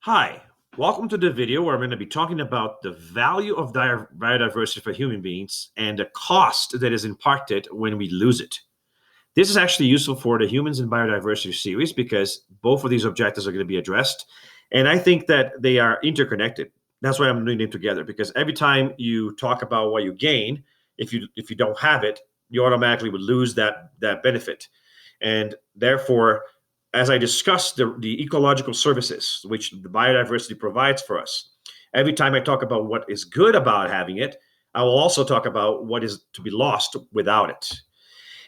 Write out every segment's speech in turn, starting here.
Hi, welcome to the video where I'm going to be talking about the value of biodiversity for human beings and the cost that is impacted when we lose it. This is actually useful for the Humans and Biodiversity series because both of these objectives are going to be addressed. And I think that they are interconnected. That's why I'm doing them together, because every time you talk about what you gain, if you don't have it, you automatically would lose that benefit. And therefore, as I discussed the ecological services which the biodiversity provides for us, every time I talk about what is good about having it, I will also talk about what is to be lost without it.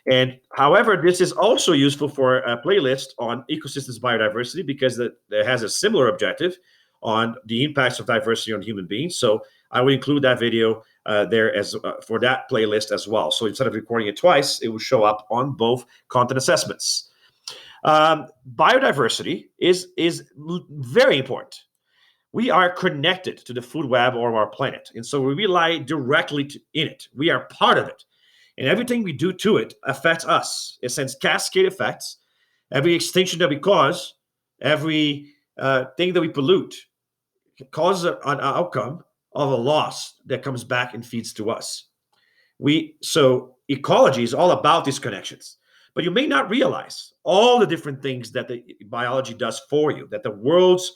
And however, this is also useful for a playlist on ecosystems biodiversity because it has a similar objective on the impacts of diversity on human beings. So I will include that video there as for that playlist as well. So instead of recording it twice, it will show up on both content assessments. Biodiversity is very important. We are connected to the food web of our planet, and so we rely directly in it. We are part of it, and everything we do to it affects us. It sends cascade effects. Every extinction that we cause, every thing that we pollute, causes an outcome of a loss that comes back and feeds to us. So ecology is all about these connections. But you may not realize all the different things that the biology does for you, that the world's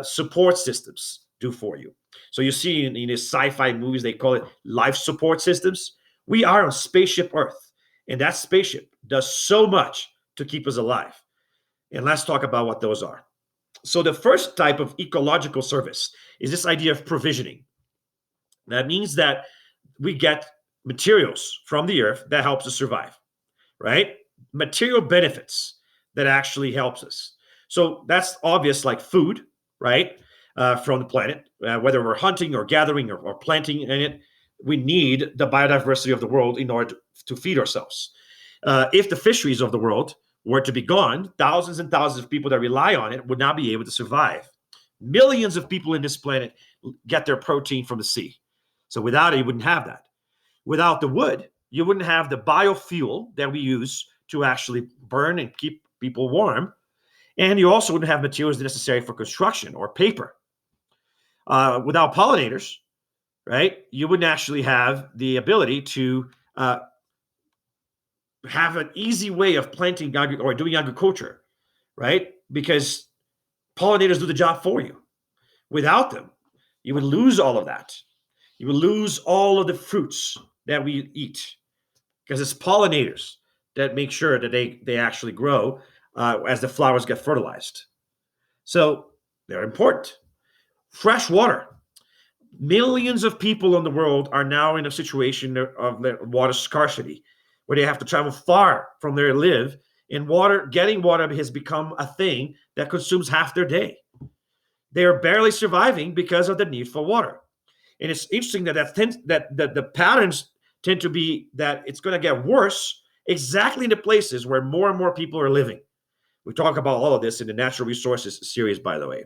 support systems do for you. So you see in these sci-fi movies, they call it life support systems. We are on spaceship Earth, and that spaceship does so much to keep us alive. And let's talk about what those are. So the first type of ecological service is this idea of provisioning. That means that we get materials from the earth that helps us survive, right? Material benefits that actually helps us. So that's obvious, like food, right? From the planet, whether we're hunting or gathering or planting in it, we need the biodiversity of the world in order to feed ourselves. If the fisheries of the world were to be gone, thousands and thousands of people that rely on it would not be able to survive. Millions of people in this planet get their protein from the sea. So without it, you wouldn't have that. Without the wood, you wouldn't have the biofuel that we use to actually burn and keep people warm. And you also wouldn't have materials necessary for construction or paper. Without pollinators, right, you wouldn't actually have the ability to have an easy way of planting or doing agriculture, right? Because pollinators do the job for you. Without them, you would lose all of that. You would lose all of the fruits that we eat because it's pollinators that make sure that they actually grow as the flowers get fertilized. So they're important. Fresh water. Millions of people in the world are now in a situation of water scarcity where they have to travel far from where they live, and getting water has become a thing that consumes half their day. They are barely surviving because of the need for water. And it's interesting that the patterns tend to be that it's going to get worse exactly in the places where more and more people are living. We talk about all of this in the Natural Resources series, by the way.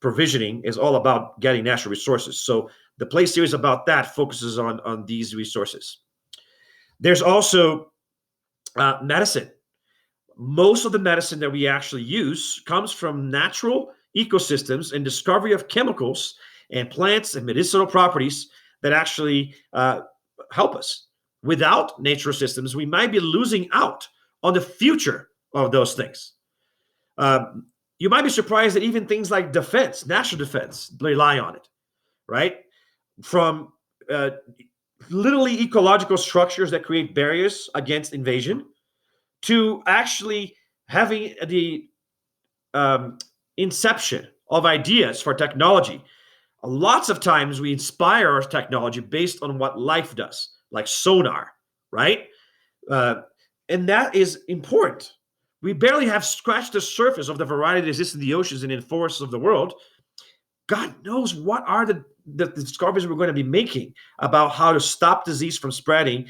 Provisioning is all about getting natural resources. So the play series about that focuses on these resources. There's also medicine. Most of the medicine that we actually use comes from natural ecosystems and discovery of chemicals and plants and medicinal properties that actually help us. Without natural systems, we might be losing out on the future of those things. You might be surprised that even things like defense, national defense, rely on it, right? From literally ecological structures that create barriers against invasion to actually having the inception of ideas for technology. Lots of times we inspire our technology based on what life does, like sonar, right? And that is important. We barely have scratched the surface of the variety that exists in the oceans and in forests of the world. God knows what are the discoveries we're going to be making about how to stop disease from spreading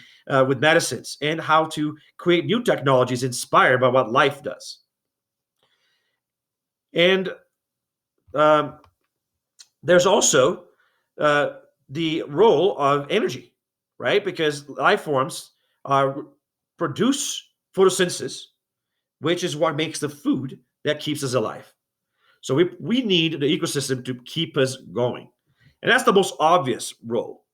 with medicines and how to create new technologies inspired by what life does. And there's also the role of energy, right? Because life forms produce photosynthesis, which is what makes the food that keeps us alive. So we need the ecosystem to keep us going. And that's the most obvious role.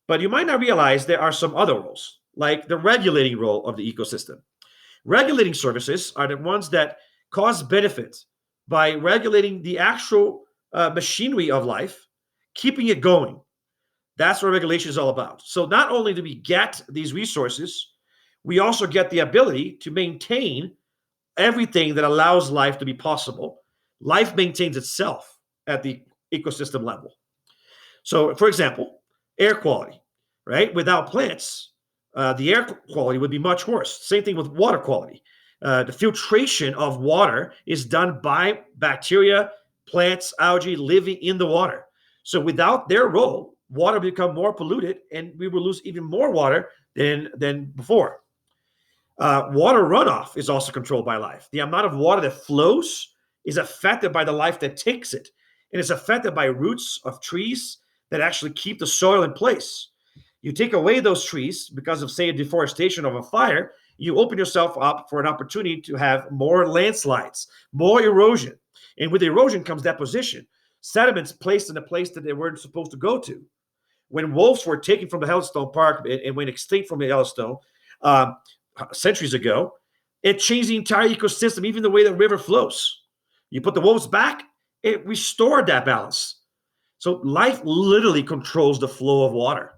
But you might not realize there are some other roles, like the regulating role of the ecosystem. Regulating services are the ones that cause benefits by regulating the actual machinery of life, keeping it going. That's what regulation is all about. So not only do we get these resources, we also get the ability to maintain everything that allows life to be possible. Life maintains itself at the ecosystem level. So, for example, air quality, right? Without plants, the air quality would be much worse. Same thing with water quality. The filtration of water is done by bacteria, plants, algae living in the water. So without their role, water will become more polluted and we will lose even more water than before. Water runoff is also controlled by life. The amount of water that flows is affected by the life that takes it. And it's affected by roots of trees that actually keep the soil in place. You take away those trees because of, say, a deforestation of a fire, you open yourself up for an opportunity to have more landslides, more erosion. And with erosion comes deposition, sediments placed in a place that they weren't supposed to go to. When wolves were taken from the Yellowstone Park and went extinct from the Yellowstone centuries ago, it changed the entire ecosystem, even the way the river flows. You put the wolves back, it restored that balance. So life literally controls the flow of water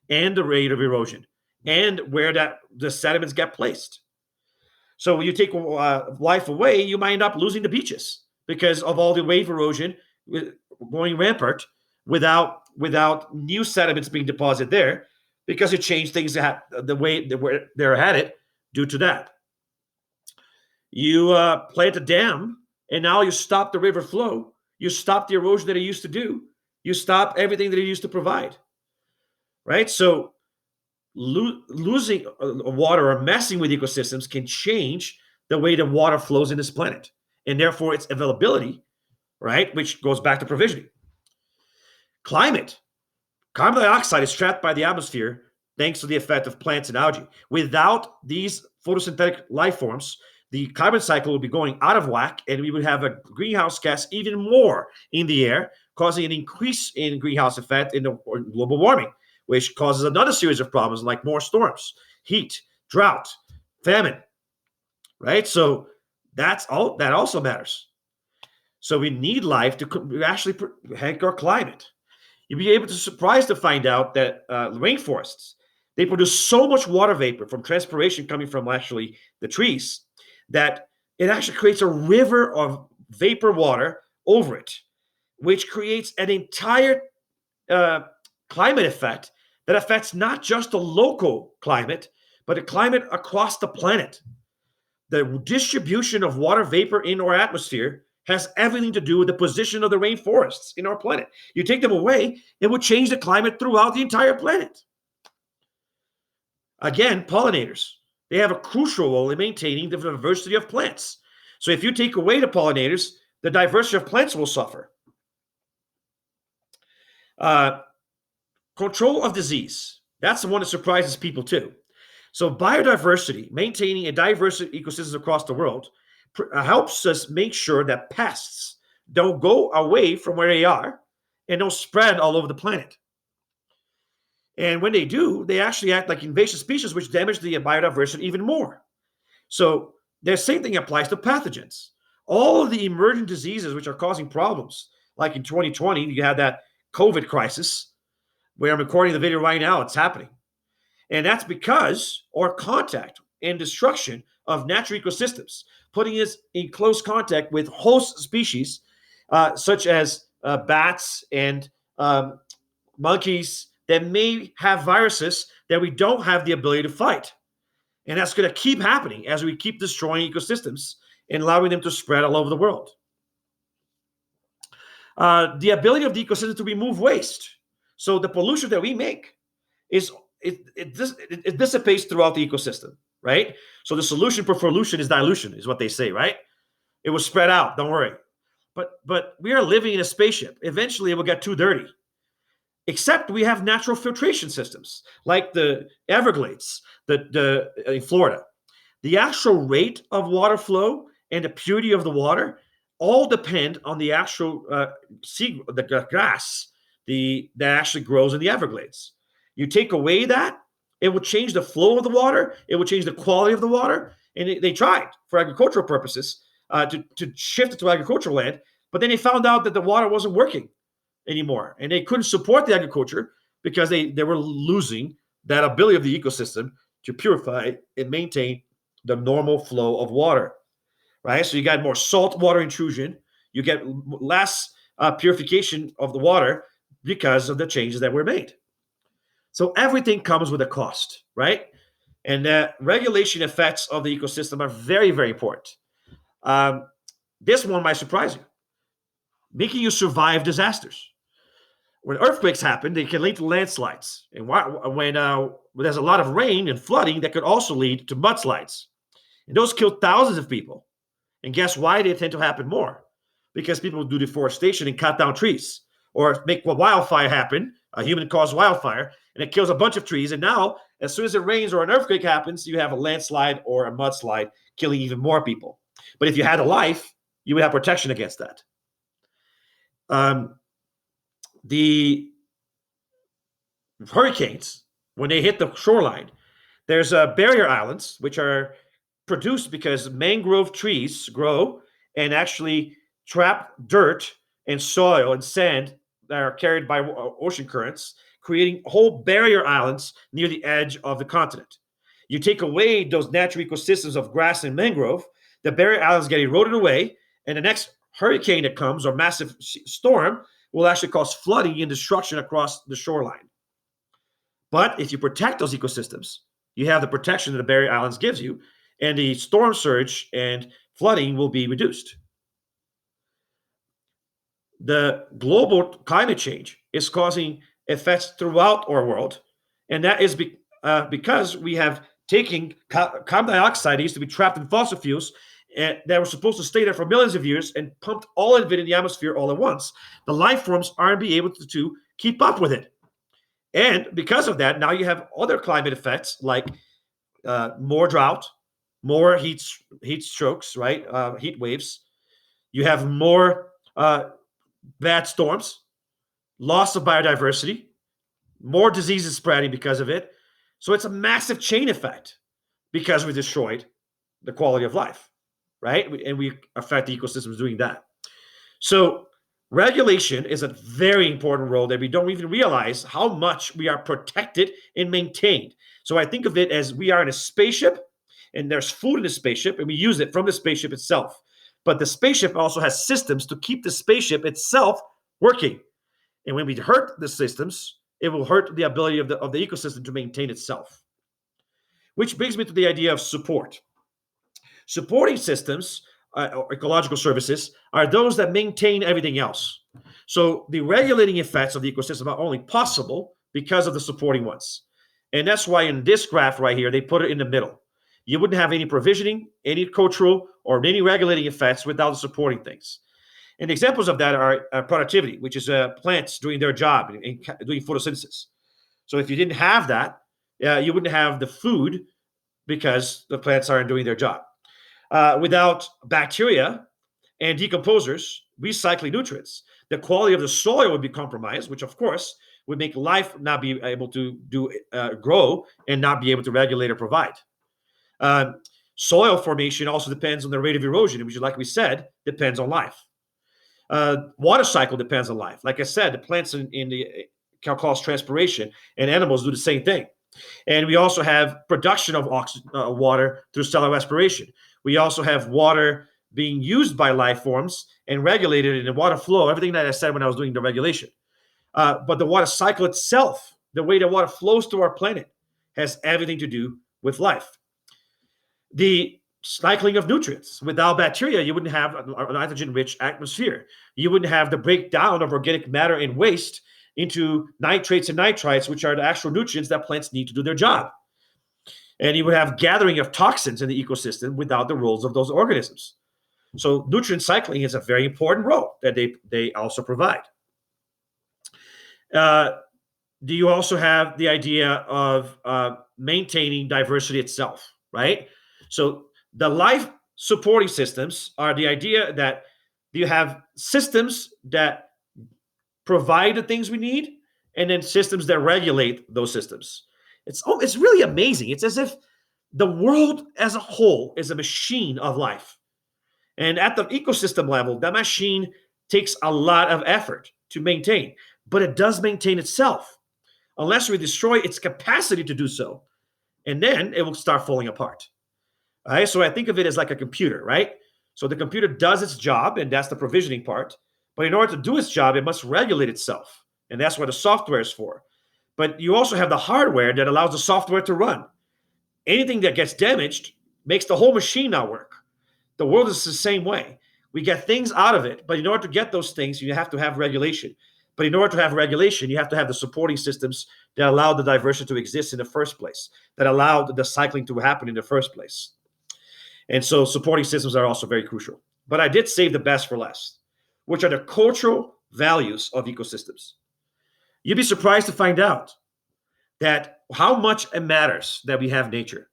and the rate of erosion and where the sediments get placed. So when you take life away, you might end up losing the beaches because of all the wave erosion going rampant without new sediments being deposited there, because it changed things the way they're headed due to that. You plant a dam, and now you stop the river flow. You stop the erosion that it used to do. You stop everything that it used to provide, right? So losing water or messing with ecosystems can change the way the water flows in this planet, and therefore its availability, right? Which goes back to provisioning. Climate. Carbon dioxide is trapped by the atmosphere thanks to the effect of plants and algae. Without these photosynthetic life forms, the carbon cycle would be going out of whack, and we would have a greenhouse gas even more in the air, causing an increase in greenhouse effect in the global warming, which causes another series of problems like more storms, heat, drought, famine, right? So that also matters. So we need life to actually protect our climate. You'll be able to surprise to find out that rainforests, they produce so much water vapor from transpiration coming from actually the trees that it actually creates a river of vapor water over it, which creates an entire climate effect that affects not just the local climate, but the climate across the planet. The distribution of water vapor in our atmosphere has everything to do with the position of the rainforests in our planet. You take them away, it would change the climate throughout the entire planet. Again, pollinators. They have a crucial role in maintaining the diversity of plants. So if you take away the pollinators, the diversity of plants will suffer. Control of disease. That's the one that surprises people too. So biodiversity, maintaining a diverse ecosystem across the world, helps us make sure that pests don't go away from where they are and don't spread all over the planet. And when they do, they actually act like invasive species, which damage the biodiversity even more. So the same thing applies to pathogens. All of the emerging diseases which are causing problems, like in 2020, you had that COVID crisis, where I'm recording the video right now, it's happening. And that's because our contact and destruction of natural ecosystems, putting us in close contact with host species, such as bats and monkeys, that may have viruses that we don't have the ability to fight. And that's going to keep happening as we keep destroying ecosystems and allowing them to spread all over the world. The ability of the ecosystem to remove waste. So the pollution that we make it dissipates throughout the ecosystem, right? So the solution for pollution is dilution, is what they say, right? It will spread out, don't worry. But we are living in a spaceship. Eventually it will get too dirty. Except we have natural filtration systems like the Everglades, in Florida. The actual rate of water flow and the purity of the water all depend on the actual the grass that actually grows in the Everglades. You take away that, it would change the flow of the water, it would change the quality of the water, and they tried for agricultural purposes to shift it to agricultural land, but then they found out that the water wasn't working anymore, and they couldn't support the agriculture because they were losing that ability of the ecosystem to purify and maintain the normal flow of water, right? So you got more salt water intrusion, you get less purification of the water because of the changes that were made. So everything comes with a cost, right? And the regulation effects of the ecosystem are very, very important. This one might surprise you, making you survive disasters. When earthquakes happen, they can lead to landslides. And when there's a lot of rain and flooding, that could also lead to mudslides. And those kill thousands of people. And guess why they tend to happen more? Because people do deforestation and cut down trees, or make a wildfire happen, a human-caused wildfire, and it kills a bunch of trees. And now, as soon as it rains or an earthquake happens, you have a landslide or a mudslide, killing even more people. But if you had a life, you would have protection against that. The hurricanes, when they hit the shoreline, there's barrier islands, which are produced because mangrove trees grow and actually trap dirt and soil and sand that are carried by ocean currents, creating whole barrier islands near the edge of the continent. You take away those natural ecosystems of grass and mangrove, the barrier islands get eroded away, and the next hurricane that comes or massive storm will actually cause flooding and destruction across the shoreline. But if you protect those ecosystems, you have the protection that the barrier islands gives you, and the storm surge and flooding will be reduced. The global climate change is causing effects throughout our world, and that is because we have taken carbon dioxide that used to be trapped in fossil fuels that were supposed to stay there for millions of years and pumped all of it in the atmosphere all at once. The life forms aren't be able to keep up with it. And because of that, now you have other climate effects like more drought, more heat strokes, right? Heat waves. You have more bad storms, loss of biodiversity, more diseases spreading because of it. So it's a massive chain effect because we destroyed the quality of life, right? And we affect the ecosystems doing that. So regulation is a very important role that we don't even realize how much we are protected and maintained. So I think of it as we are in a spaceship, and there's food in the spaceship, and we use it from the spaceship itself. But the spaceship also has systems to keep the spaceship itself working. And when we hurt the systems, it will hurt the ability of the ecosystem to maintain itself. Which brings me to the idea of support. Supporting systems, or ecological services, are those that maintain everything else. So the regulating effects of the ecosystem are only possible because of the supporting ones. And that's why in this graph right here, they put it in the middle. You wouldn't have any provisioning, any cultural, or any regulating effects without the supporting things. And examples of that are productivity, which is plants doing their job and doing photosynthesis. So if you didn't have that, you wouldn't have the food because the plants aren't doing their job. Without bacteria and decomposers recycling nutrients, the quality of the soil would be compromised, which of course would make life not be able to grow and not be able to regulate or provide. Soil formation also depends on the rate of erosion, which, like we said, depends on life. Water cycle depends on life. Like I said, the plants in the cause transpiration, and animals do the same thing. And we also have production of water through cellular respiration. We also have water being used by life forms and regulated in the water flow, everything that I said when I was doing the regulation. But the water cycle itself, the way the water flows through our planet, has everything to do with life. The cycling of nutrients. Without bacteria, you wouldn't have a nitrogen-rich atmosphere. You wouldn't have the breakdown of organic matter and waste into nitrates and nitrites, which are the actual nutrients that plants need to do their job. And you would have gathering of toxins in the ecosystem without the roles of those organisms. So nutrient cycling is a very important role that they also provide. Do you also have the idea of maintaining diversity itself, right? So the life supporting systems are the idea that You have systems that provide the things we need, and then systems that regulate those systems. It's really amazing. It's as if the world as a whole is a machine of life. And at the ecosystem level, that machine takes a lot of effort to maintain, but it does maintain itself unless we destroy its capacity to do so. And then it will start falling apart. All right. So I think of it as like a computer, right? So the computer does its job, and that's the provisioning part. But in order to do its job, it must regulate itself. And that's what the software is for. But you also have the hardware that allows the software to run. Anything that gets damaged makes the whole machine not work. The world is the same way. We get things out of it, but in order to get those things, you have to have regulation. But in order to have regulation, you have to have the supporting systems that allow the diversity to exist in the first place, that allow the cycling to happen in the first place. And so supporting systems are also very crucial. But I did save the best for last, which are the cultural values of ecosystems. You'd be surprised to find out that how much it matters that we have nature.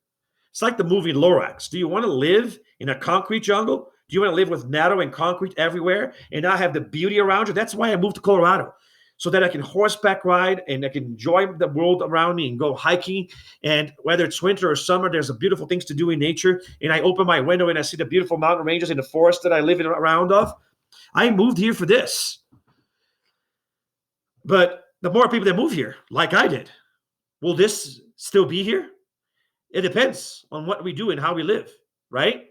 It's like the movie Lorax. Do you want to live in a concrete jungle? Do you want to live with meadow and concrete everywhere and not have the beauty around you? That's why I moved to Colorado, so that I can horseback ride and I can enjoy the world around me and go hiking. And whether it's winter or summer, there's beautiful things to do in nature. And I open my window and I see the beautiful mountain ranges in the forest that I live in around of. I moved here for this. But the more people that move here, like I did, will this still be here? It depends on what we do and how we live, right?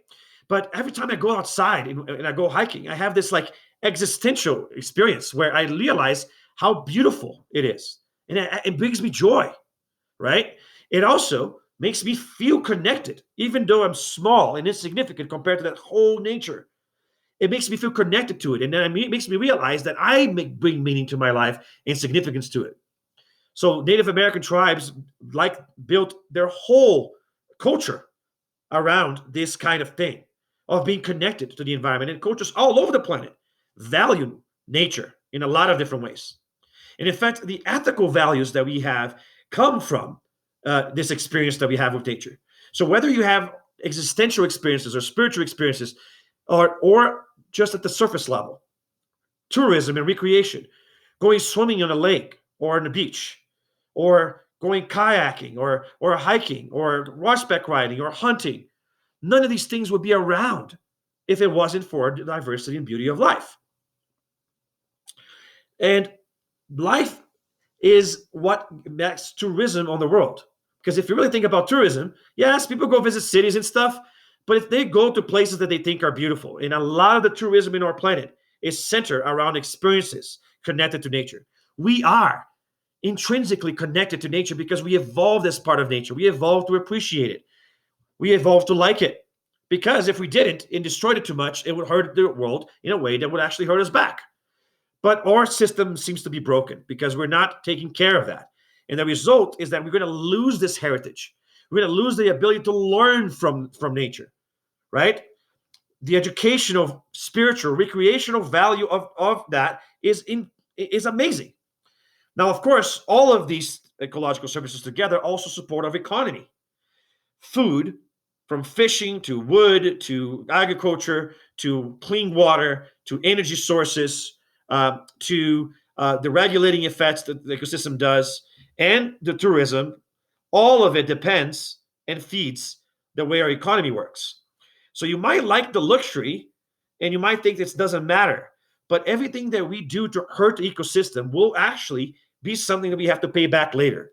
But every time I go outside and I go hiking, I have this like existential experience where I realize how beautiful it is. And it brings me joy, right? It also makes me feel connected, even though I'm small and insignificant compared to that whole nature. It makes me feel connected to it. And then it makes me realize that I bring meaning to my life and significance to it. So Native American tribes built their whole culture around this kind of thing, of being connected to the environment. And cultures all over the planet value nature in a lot of different ways. And in fact, the ethical values that we have come from this experience that we have with nature. So whether you have existential experiences or spiritual experiences, or just at the surface level, tourism and recreation, going swimming on a lake or on the beach, or going kayaking or hiking or horseback riding or hunting, none of these things would be around if it wasn't for the diversity and beauty of life. And life is what makes tourism on the world. Because if you really think about tourism, yes, people go visit cities and stuff, but if they go to places that they think are beautiful, and a lot of the tourism in our planet is centered around experiences connected to nature. We are intrinsically connected to nature because we evolved as part of nature. We evolved to appreciate it. We evolved to like it. Because if we didn't and destroyed it too much, it would hurt the world in a way that would actually hurt us back. But our system seems to be broken because we're not taking care of that. And the result is that we're going to lose this heritage. We're going to lose the ability to learn from nature, right? The educational, spiritual, recreational value of that is amazing. Now, of course, all of these ecological services together also support our economy. Food, from fishing to wood to agriculture to clean water to energy sources to the regulating effects that the ecosystem does, and the tourism, all of it depends and feeds the way our economy works. So you might like the luxury and you might think this doesn't matter, but everything that we do to hurt the ecosystem will actually be something that we have to pay back later.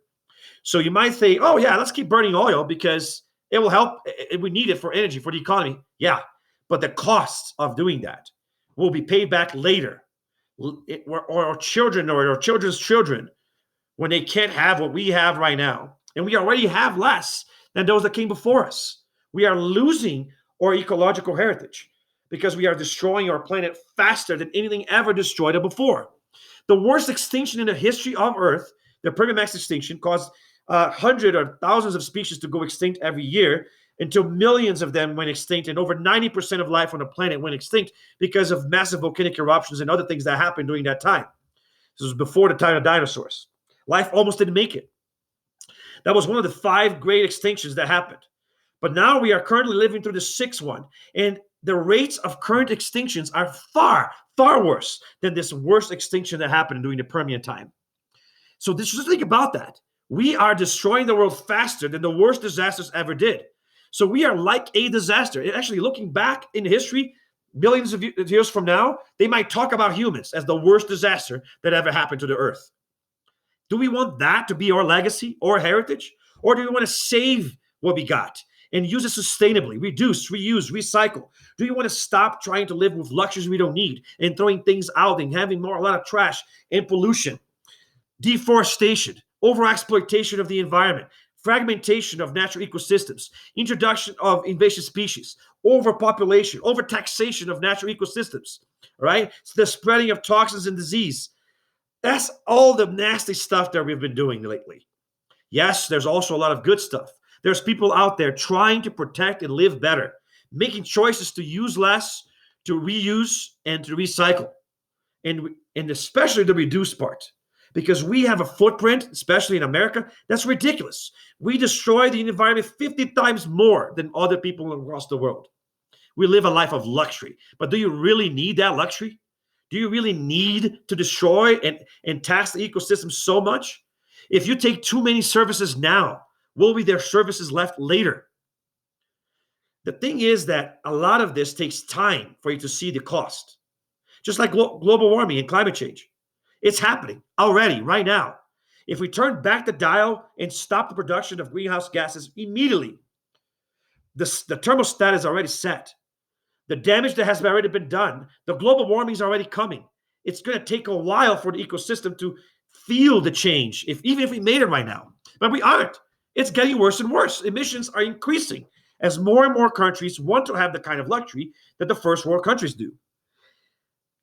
So you might say, oh yeah, let's keep burning oil because it will help. We need it for energy, for the economy. Yeah, but the costs of doing that will be paid back later. Or our children or our children's children, when they can't have what we have right now. And we already have less than those that came before us. We are losing our ecological heritage because we are destroying our planet faster than anything ever destroyed it before. The worst extinction in the history of Earth, the permanent mass extinction, caused hundreds or thousands of species to go extinct every year until millions of them went extinct, and over 90% of life on the planet went extinct because of massive volcanic eruptions and other things that happened during that time. This was before the time of dinosaurs. Life almost didn't make it. That was one of the 5 great extinctions that happened. But now we are currently living through the 6th one. And the rates of current extinctions are far, far worse than this worst extinction that happened during the Permian time. So just think about that. We are destroying the world faster than the worst disasters ever did. So we are like a disaster. And actually, looking back in history, billions of years from now, they might talk about humans as the worst disaster that ever happened to the earth. Do we want that to be our legacy or heritage? Or do we want to save what we got and use it sustainably, reduce, reuse, recycle? Do you want to stop trying to live with luxuries we don't need and throwing things out and having a lot of trash and pollution, deforestation, overexploitation of the environment, fragmentation of natural ecosystems, introduction of invasive species, overpopulation, overtaxation of natural ecosystems, right? So the spreading of toxins and disease. That's all the nasty stuff that we've been doing lately. Yes, there's also a lot of good stuff. There's people out there trying to protect and live better, making choices to use less, to reuse, and to recycle, and especially the reduce part. Because we have a footprint, especially in America, that's ridiculous. We destroy the environment 50 times more than other people across the world. We live a life of luxury. But do you really need that luxury? Do you really need to destroy and tax the ecosystem so much? If you take too many services now, will be there services left later? The thing is that a lot of this takes time for you to see the cost. Just like global warming and climate change. It's happening already, right now. If we turn back the dial and stop the production of greenhouse gases immediately, the thermostat is already set. The damage that has already been done, the global warming is already coming. It's going to take a while for the ecosystem to feel the change, even if we made it right now. But we aren't. It's getting worse and worse. Emissions are increasing as more and more countries want to have the kind of luxury that the first world countries do.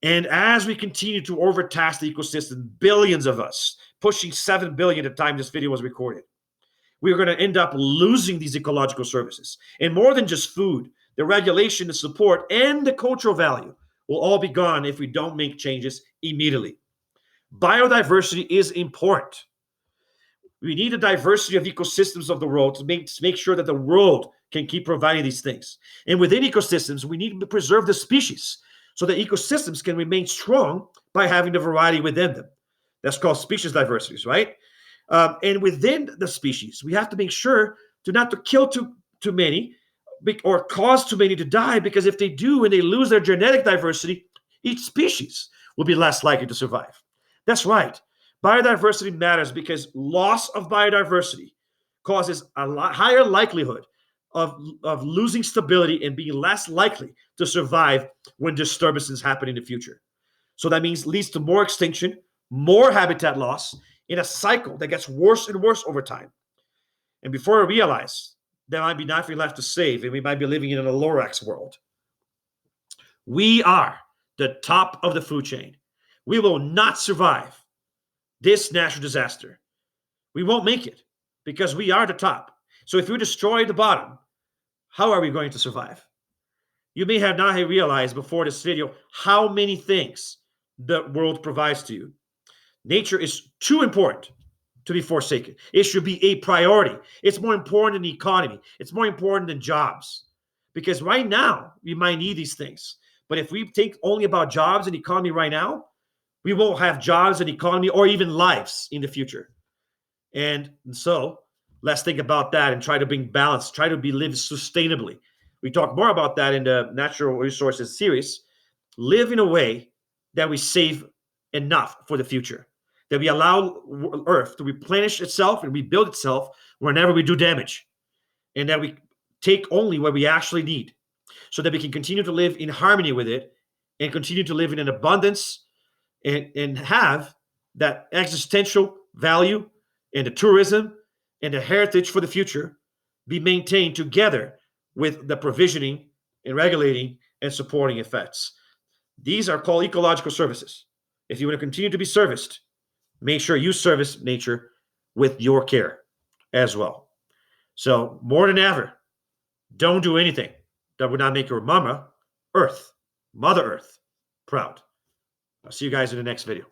And as we continue to overtask the ecosystem, billions of us, pushing 7 billion at the time this video was recorded, we are going to end up losing these ecological services. And more than just food, the regulation, the support, and the cultural value will all be gone if we don't make changes immediately. Biodiversity is important. We need a diversity of ecosystems of the world to make sure that the world can keep providing these things. And within ecosystems, we need to preserve the species so that ecosystems can remain strong by having the variety within them. That's called species diversity, right? And within the species, we have to make sure not to kill too many or cause too many to die, because if they do and they lose their genetic diversity, each species will be less likely to survive. That's right. Biodiversity matters because loss of biodiversity causes a lot higher likelihood of losing stability and being less likely to survive when disturbances happen in the future. So that means leads to more extinction, more habitat loss in a cycle that gets worse and worse over time. And before we realize, there might be nothing left to save, and we might be living in a Lorax world. We are the top of the food chain. We will not survive this natural disaster. We won't make it because we are the top. So if we destroy the bottom, how are we going to survive? You may have not realized before this video how many things the world provides to you. Nature is too important to be forsaken. It should be a priority. It's more important than the economy. It's more important than jobs. Because right now, we might need these things. But if we think only about jobs and economy right now, we won't have jobs and economy or even lives in the future. And so let's think about that and try to bring balance, try to live sustainably. We talk more about that in the Natural Resources series. Live in a way that we save enough for the future, that we allow Earth to replenish itself and rebuild itself whenever we do damage, and that we take only what we actually need so that we can continue to live in harmony with it and continue to live in an abundance and have that existential value and the tourism and the heritage for the future be maintained together with the provisioning and regulating and supporting effects. These are called ecological services. If you want to continue to be serviced, make sure you service nature with your care as well. So more than ever, don't do anything that would not make your Mother Earth, proud. I'll see you guys in the next video.